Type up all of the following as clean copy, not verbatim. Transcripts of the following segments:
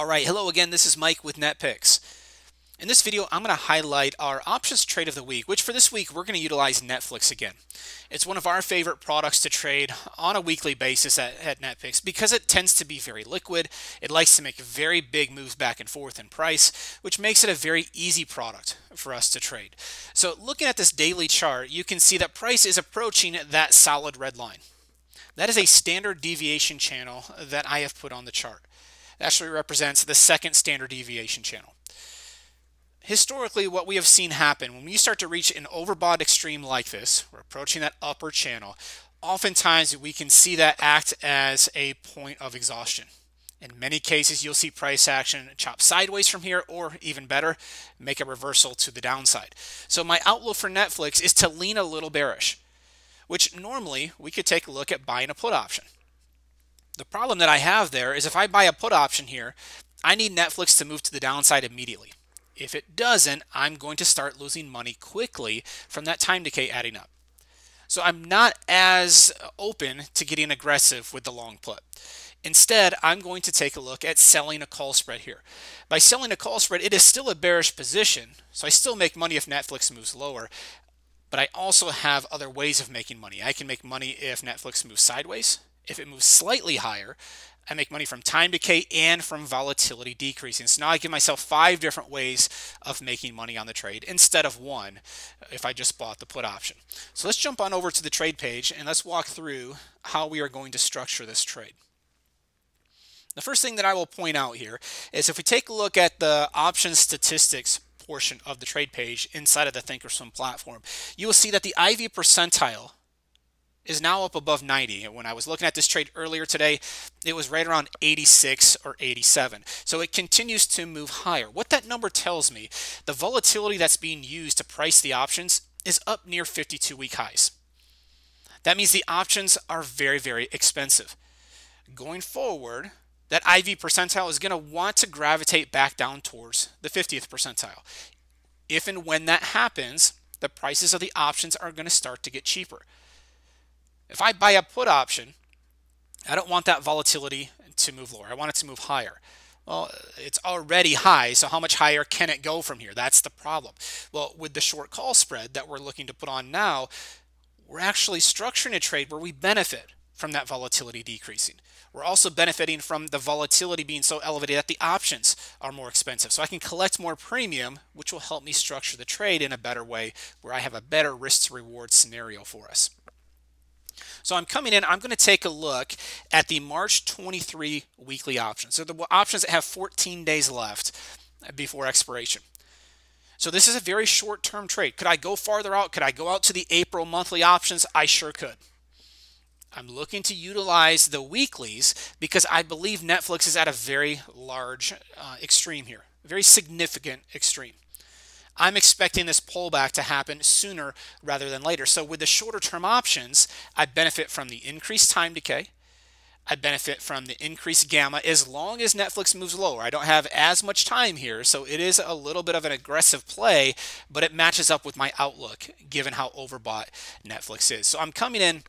All right, hello again. This is Mike with NetPicks. In this video, I'm going to highlight our options trade of the week, which for this week, we're going to utilize NetFlix again. It's one of our favorite products to trade on a weekly basis at NetPicks because it tends to be very liquid. It likes to make very big moves back and forth in price, which makes it a very easy product for us to trade. So looking at this daily chart, you can see that price is approaching that solid red line. That is a standard deviation channel that I have put on the chart. It actually represents the second standard deviation channel. Historically, what we have seen happen when you start to reach an overbought extreme like this, we're approaching that upper channel, oftentimes we can see that act as a point of exhaustion. In many cases, you'll see price action chop sideways from here, or even better, make a reversal to the downside. So my outlook for NetFlix is to lean a little bearish, which normally we could take a look at buying a put option. The problem that I have there is if I buy a put option here, I need Netflix to move to the downside immediately. If it doesn't, I'm going to start losing money quickly from that time decay adding up. So I'm not as open to getting aggressive with the long put. Instead, I'm going to take a look at selling a call spread here. By selling a call spread, it is still a bearish position, so I still make money if Netflix moves lower, but I also have other ways of making money. I can make money if Netflix moves sideways. If it moves slightly higher, I make money from time decay and from volatility decreasing. So now I give myself 5 different ways of making money on the trade instead of one if I just bought the put option. So let's jump on over to the trade page and let's walk through how we are going to structure this trade. The first thing that I will point out here is if we take a look at the option statistics portion of the trade page inside of the Thinkorswim platform, you will see that the IV percentile is now up above 90. And when I was looking at this trade earlier today, it was right around 86 or 87. So it continues to move higher. What that number tells me, the volatility that's being used to price the options is up near 52-week highs. That means the options are very, very expensive. Going forward, that IV percentile is going to want to gravitate back down towards the 50th percentile. If and when that happens, the prices of the options are going to start to get cheaper. If I buy a put option, I don't want that volatility to move lower. I want it to move higher. Well, it's already high, so how much higher can it go from here? That's the problem. Well, with the short call spread that we're looking to put on now, we're actually structuring a trade where we benefit from that volatility decreasing. We're also benefiting from the volatility being so elevated that the options are more expensive. So I can collect more premium, which will help me structure the trade in a better way where I have a better risk to reward scenario for us. So I'm coming in, I'm going to take a look at the March 23 weekly options. So the options that have 14 days left before expiration. So this is a very short-term trade. Could I go farther out? Could I go out to the April monthly options? I sure could. I'm looking to utilize the weeklies because I believe Netflix is at a very large extreme here, a very significant extreme. I'm expecting this pullback to happen sooner rather than later. So with the shorter term options, I benefit from the increased time decay. I benefit from the increased gamma as long as Netflix moves lower. I don't have as much time here, so it is a little bit of an aggressive play, but it matches up with my outlook given how overbought Netflix is. So I'm coming in,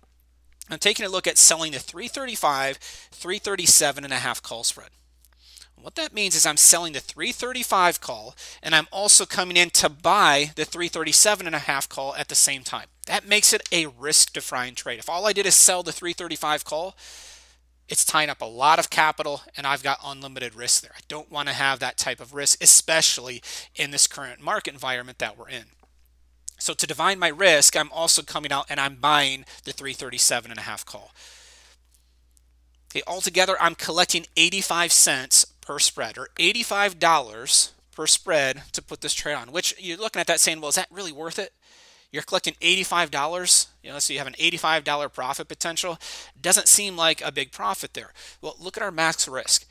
I'm taking a look at selling the 335, 337.5 call spread. What that means is I'm selling the 335 call and I'm also coming in to buy the 337.5 call at the same time. That makes it a risk-defying trade. If all I did is sell the 335 call, it's tying up a lot of capital and I've got unlimited risk there. I don't want to have that type of risk, especially in this current market environment that we're in. So to divide my risk, I'm also coming out and I'm buying the 337.5 call. Okay, altogether, I'm collecting 85 cents per spread, or $85 per spread to put this trade on, which you're looking at that saying, well, is that really worth it? You're collecting $85, so you have an $85 profit potential. Doesn't seem like a big profit there. Well, look at our max risk.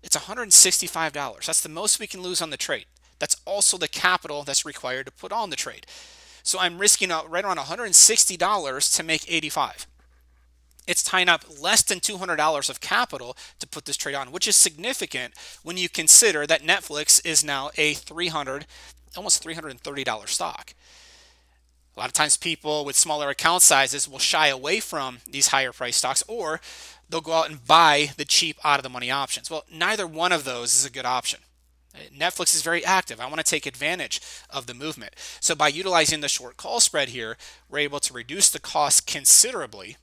It's $165. That's the most we can lose on the trade. That's also the capital that's required to put on the trade. So I'm risking out right around $160 to make 85. It's tying up less than $200 of capital to put this trade on, which is significant when you consider that Netflix is now a almost $330 stock. A lot of times people with smaller account sizes will shy away from these higher price stocks, or they'll go out and buy the cheap out of the money options. Well, neither one of those is a good option. Netflix is very active. I want to take advantage of the movement. So by utilizing the short call spread here, we're able to reduce the cost considerably,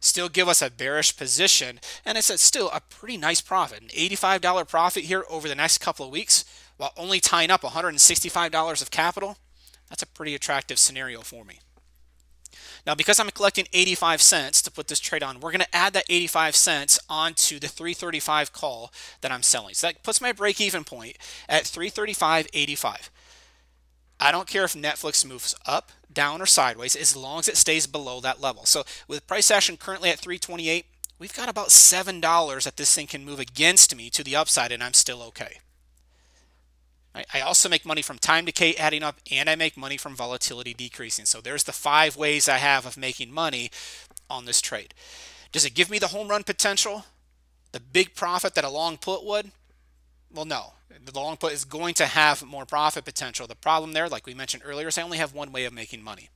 still give us a bearish position, and it's still a pretty nice profit. An $85 profit here over the next couple of weeks while only tying up $165 of capital. That's a pretty attractive scenario for me. Now, because I'm collecting 85 cents to put this trade on, we're going to add that 85 cents onto the 335 call that I'm selling. So that puts my break-even point at 335.85. I don't care if Netflix moves up, down, or sideways as long as it stays below that level. So with price action currently at 328, we've got about $7 that this thing can move against me to the upside, and I'm still okay. I also make money from time decay adding up, and I make money from volatility decreasing. So there's the 5 ways I have of making money on this trade. Does it give me the home run potential? The big profit that a long put would? Well, no. The long put is going to have more profit potential. The problem there, like we mentioned earlier, is I only have one way of making money.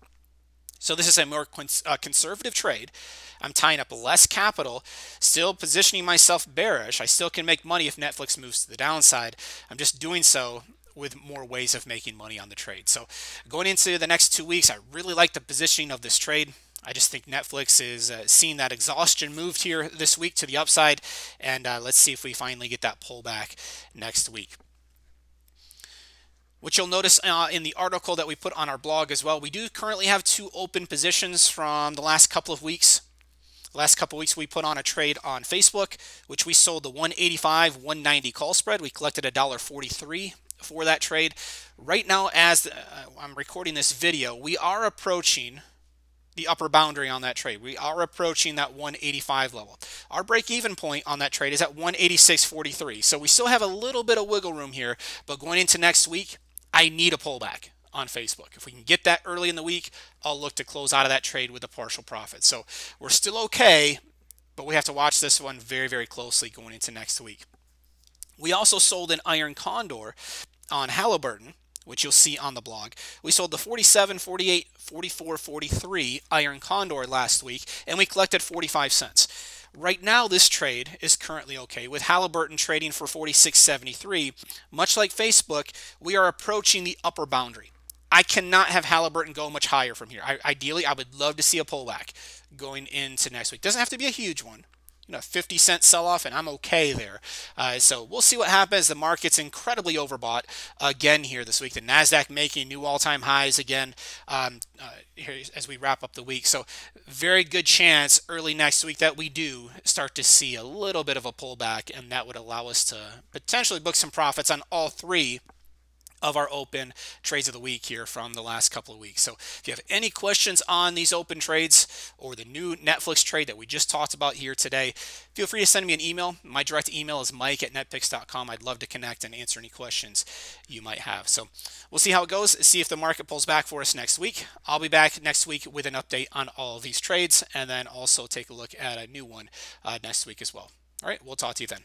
So this is a more conservative trade. I'm tying up less capital, still positioning myself bearish. I still can make money if Netflix moves to the downside. I'm just doing so with more ways of making money on the trade. So going into the next 2 weeks, I really like the positioning of this trade. I just think Netflix is seeing that exhaustion moved here this week to the upside, and let's see if we finally get that pullback next week. What you'll notice in the article that we put on our blog as well, we do currently have 2 open positions from the last couple of weeks. The last couple of weeks we put on a trade on Facebook, which we sold the 185-190 call spread. We collected $1.43 for that trade. Right now, as I'm recording this video, we are approaching the upper boundary on that trade. We are approaching that 185 level. Our break-even point on that trade is at 186.43. So we still have a little bit of wiggle room here, but going into next week, I need a pullback on Facebook. If we can get that early in the week, I'll look to close out of that trade with a partial profit. So we're still okay, but we have to watch this one very, very closely going into next week. We also sold an iron condor on Halliburton, which you'll see on the blog. We sold the 47, 48, 44, 43 iron condor last week, and we collected 45 cents. Right now, this trade is currently okay, with Halliburton trading for 46.73. Much like Facebook, we are approaching the upper boundary. I cannot have Halliburton go much higher from here. Ideally, I would love to see a pullback going into next week. Doesn't have to be a huge one. 50-cent sell-off, and I'm okay there. So we'll see what happens. The market's incredibly overbought again here this week. The NASDAQ making new all-time highs again here as we wrap up the week. So very good chance early next week that we do start to see a little bit of a pullback, and that would allow us to potentially book some profits on all 3 of our open trades of the week here from the last couple of weeks. So if you have any questions on these open trades or the new Netflix trade that we just talked about here today, feel free to send me an email. My direct email is mike@netpicks.com. I'd love to connect and answer any questions you might have. So we'll see how it goes, see if the market pulls back for us next week. I'll be back next week with an update on all of these trades, and then also take a look at a new one next week as well. All right, we'll talk to you then.